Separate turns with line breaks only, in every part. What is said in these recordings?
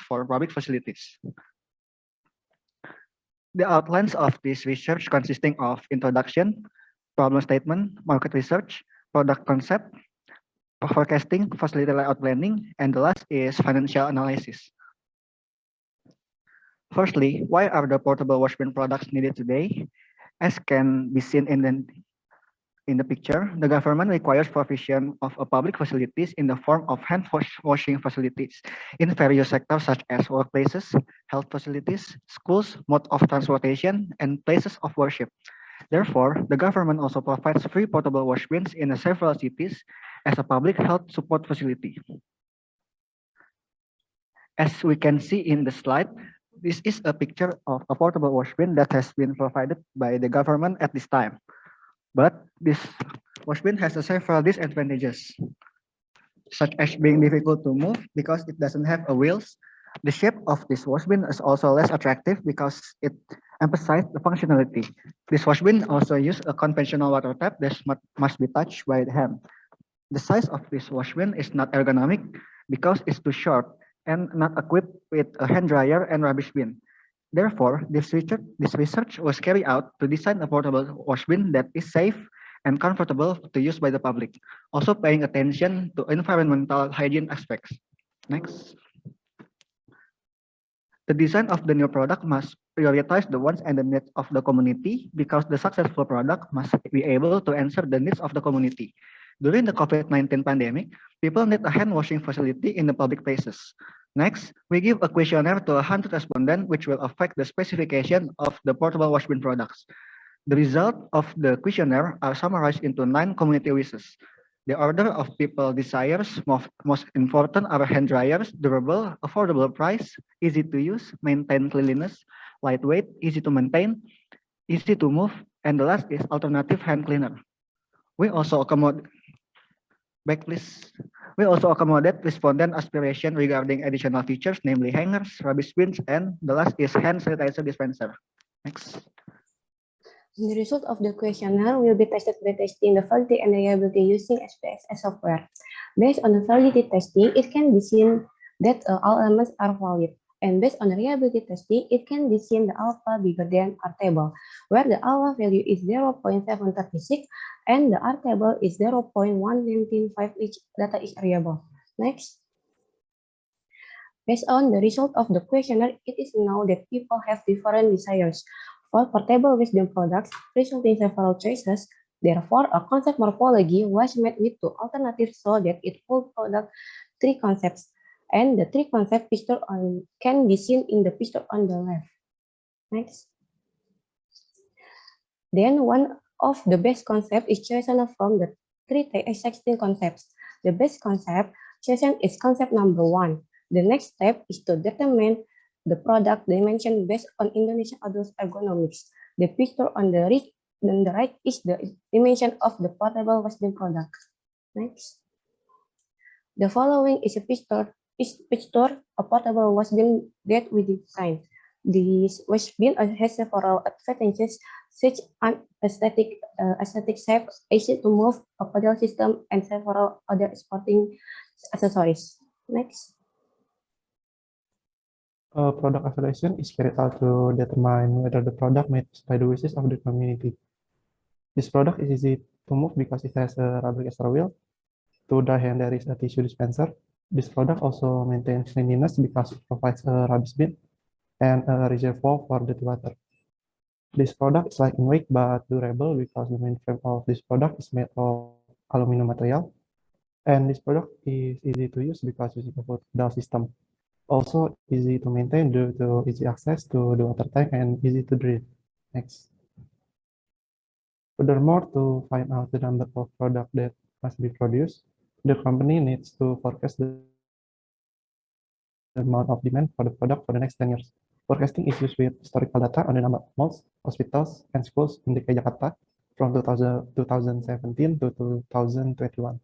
for public facilities. The outlines of this research consisting of introduction, problem statement, market research, product concept, forecasting, facility layout planning, and the last is financial analysis. Firstly, why are the portable washbin products needed today? As can be seen in the picture, the government requires provision of public facilities in the form of hand washing facilities in various sectors such as workplaces, health facilities, schools, mode of transportation, and places of worship. Therefore, the government also provides free portable washbins in several cities as a public health support facility. As we can see in the slide, this is a picture of a portable washbin that has been provided by the government at this time. But this washbin has several disadvantages, such as being difficult to move because it doesn't have a wheels. The shape of this washbin is also less attractive because it emphasizes the functionality. This washbin also uses a conventional water tap that must be touched by the hand. The size of this washbin is not ergonomic because it's too short and not equipped with a hand dryer and rubbish bin. Therefore, this research was carried out to design a portable washbin that is safe and comfortable to use by the public, also paying attention to environmental hygiene aspects. Next. The design of the new product must prioritize the wants and the needs of the community because the successful product must be able to answer the needs of the community. During the COVID-19 pandemic, people need a hand washing facility in the public places. Next, we give a questionnaire to 100 respondents which will affect the specification of the portable washbin products. The result of the questionnaire are summarized into 9 community wishes. The order of people desires most important are hand dryers, durable, affordable price, easy to use, maintain cleanliness, lightweight, easy to maintain, easy to move, and the last is alternative hand cleaner. We also accommodate respondent aspiration regarding additional features, namely hangers, rubbish bins, and the last is hand sanitizer dispenser. Next.
The result of the questionnaire will be tested by testing the validity and reliability using SPSS software. Based on the validity testing, it can be seen that all elements are valid. And based on the reliability testing, it can be seen the alpha bigger than R table, where the alpha value is 0.736 and the R table is 0.195, each data is variable. Next. Based on the result of the questionnaire, it is known that people have different desires. For portable wisdom products, resulting several choices, therefore, a concept morphology was made with 2 alternatives so that it would product 3 concepts. And the 3 concept picture can be seen in the picture on the left. Next. Then one of the best concept is chosen from the 3 existing concepts. The best concept chosen is concept number 1. The next step is to determine the product dimension based on Indonesian adult ergonomics. The picture on the right is the dimension of the portable washbin product. Next. The following is a picture a portable washbin that we designed. This washbin has several advantages such as aesthetic shape, easy to move, a pedal system, and several other sporting accessories. Next.
A product evaluation is carried out to determine whether the product meets by the wishes of the community. This product is easy to move because it has a rubber extra wheel. To dry hand, there is a tissue dispenser. This product also maintains cleanliness because it provides a rubbish bin and a reservoir for dirty water. This product is light in weight but durable because the main frame of this product is made of aluminum material. And this product is easy to use because using a pedal system. Also easy to maintain due to easy access to the water tank and easy to drink. Next. Furthermore, to find out the number of products that must be produced, the company needs to forecast the amount of demand for the product for the next 10 years. Forecasting is used with historical data on the number of malls, hospitals, and schools in DKI Jakarta from 2017 to 2021.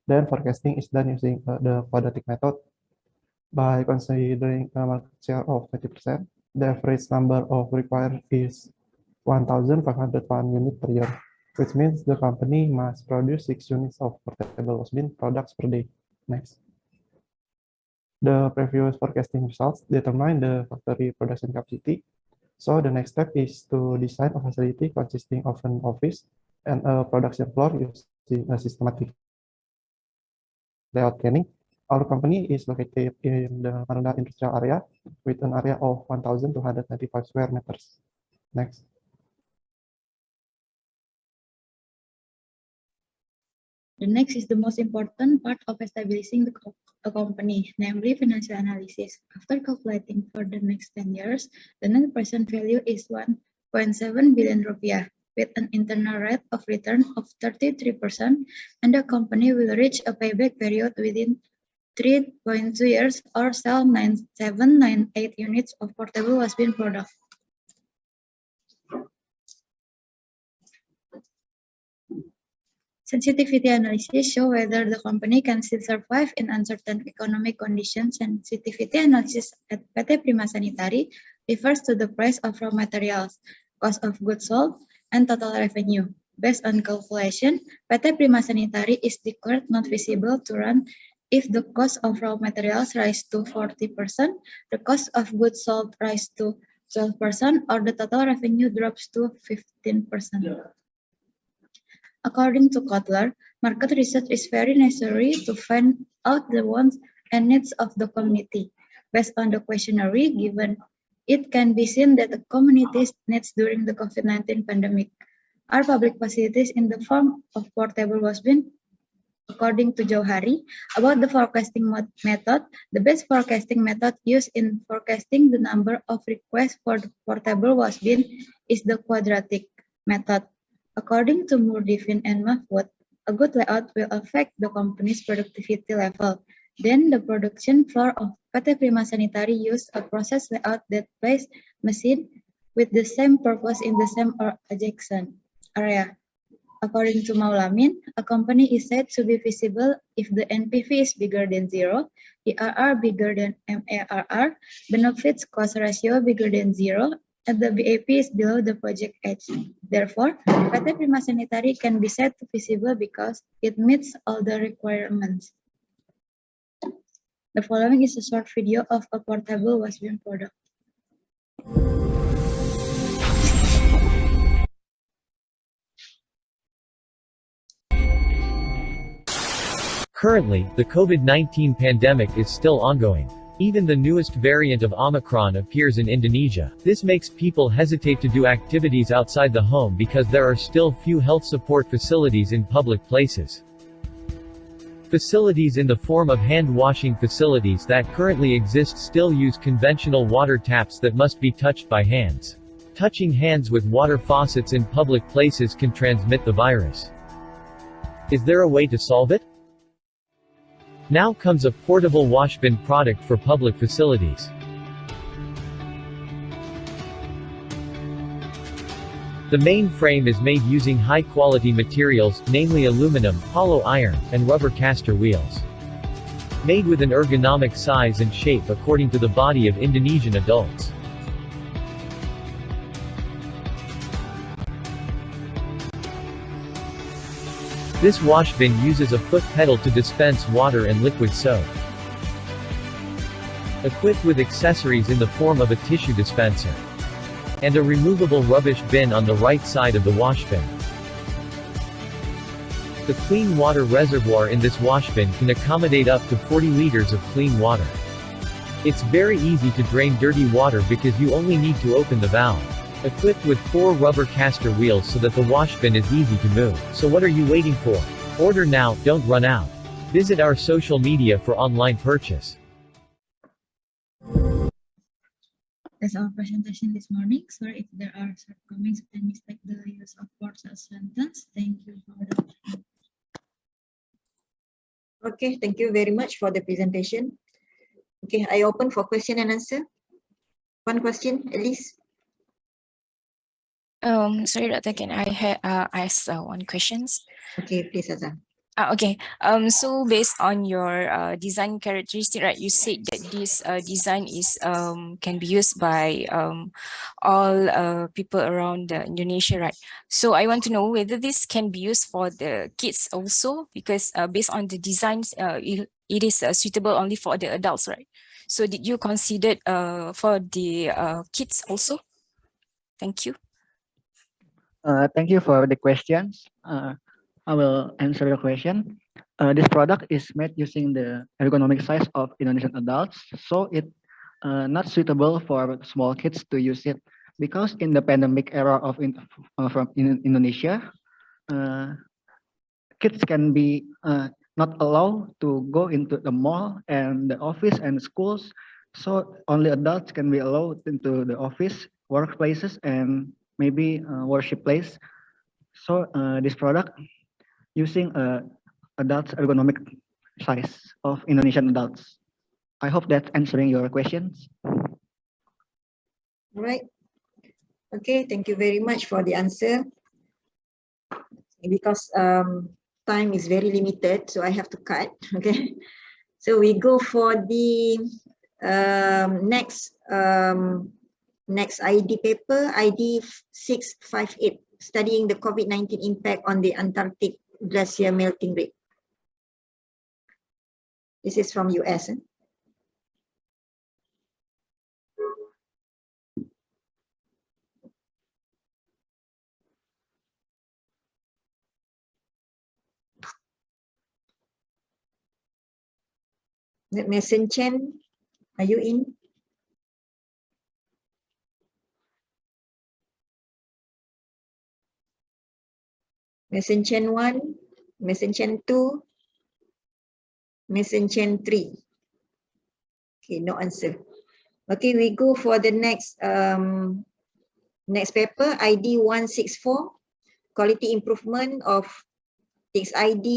Then forecasting is done using the quadratic method. By considering a market share of 20%, the average number of required is 1,501 units per year, which means the company must produce 6 units of portable washbin products per day. Next. The previous forecasting results determine the factory production capacity. So the next step is to design a facility consisting of an office and a production floor using a systematic layout planning. Our company is located in the Marunda Industrial Area with an area of 1,295 square meters. Next.
The next is the most important part of establishing a company, namely financial analysis. After calculating for the next 10 years, the net present value is 1.7 billion rupiah, with an internal rate of return of 33%, and the company will reach a payback period within 3.2 years or sell 9798 units of portable wash bin product. Sensitivity analysis show whether the company can still survive in uncertain economic conditions. Sensitivity analysis at PT Prima Sanitari refers to the price of raw materials, cost of goods sold, and total revenue. Based on calculation, PT Prima Sanitari is declared not feasible to run if the cost of raw materials rise to 40%, the cost of goods sold rise to 12%, or the total revenue drops to 15%. According to Kotler, market research is very necessary to find out the wants and needs of the community. Based on the questionnaire given, it can be seen that the community's needs during the COVID-19 pandemic are public facilities in the form of portable wash bin. According to Johari, about the forecasting method, the best forecasting method used in forecasting the number of requests for the portable wash bin is the quadratic method. According to Murdifin and Mahfoud, a good layout will affect the company's productivity level. Then the production floor of PT Prima Sanitari used a process layout that placed machine with the same purpose in the same or adjacent area. According to Maulamin, a company is said to be feasible if the NPV is bigger than 0, IRR bigger than MARR, benefits cost ratio bigger than 0, and the BAP is below the project edge. Therefore, PT Prima Sanitari can be said to feasible because it meets all the requirements. The following is a short video of a portable wash bin product.
Currently, the COVID-19 pandemic is still ongoing. Even the newest variant of Omicron appears in Indonesia. This makes people hesitate to do activities outside the home because there are still few health support facilities in public places. Facilities in the form of hand-washing facilities that currently exist still use conventional water taps that must be touched by hands. Touching hands with water faucets in public places can transmit the virus. Is there a way to solve it? Now comes a portable wash bin product for public facilities. The main frame is made using high-quality materials, namely aluminum, hollow iron, and rubber caster wheels. Made with an ergonomic size and shape according to the body of Indonesian adults. This wash bin uses a foot pedal to dispense water and liquid soap. Equipped with accessories in the form of a tissue dispenser. And a removable rubbish bin on the right side of the wash bin. The clean water reservoir in this wash bin can accommodate up to 40 liters of clean water. It's very easy to drain dirty water because you only need to open the valve. Equipped with 4 rubber caster wheels so that the wash bin is easy to move. So what are you waiting for? Order now, don't run out. Visit our social media for online purchase.
That's our presentation this morning. Sorry if there are shortcomings and mistake the use of words as sentence. Thank you for the time.
Okay, thank you very much for the presentation. Okay, I open for question and answer. One question, Elise.
Sorry, Dr. Can I ask one questions?
Okay, please, Azam.
Okay. So based on your design characteristic, right? You said that this design is can be used by all people around Indonesia, right? So I want to know whether this can be used for the kids also, because based on the designs, it is suitable only for the adults, right? So did you consider for the kids also? Thank you.
Thank you for the questions. I will answer your question. This product is made using the ergonomic size of Indonesian adults, so it not suitable for small kids to use it, because in the pandemic era of Indonesia, kids can be not allowed to go into the mall and the office and schools, so only adults can be allowed into the office, workplaces, and maybe worship place. So this product using adults ergonomic size of Indonesian adults. I hope that's answering your questions.
All right. Okay, thank you very much for the answer. Because time is very limited, so I have to cut. Okay, so we go for the next ID paper, ID 658, studying the COVID-19 impact on the Antarctic glacier melting rate. This is from US. Mason Chen, are you in? Mason Chen 1, Mason Chen 2, Mason Chen 3. Okay, no answer. Okay, we go for the next next paper, ID 164, quality improvement of TICS ID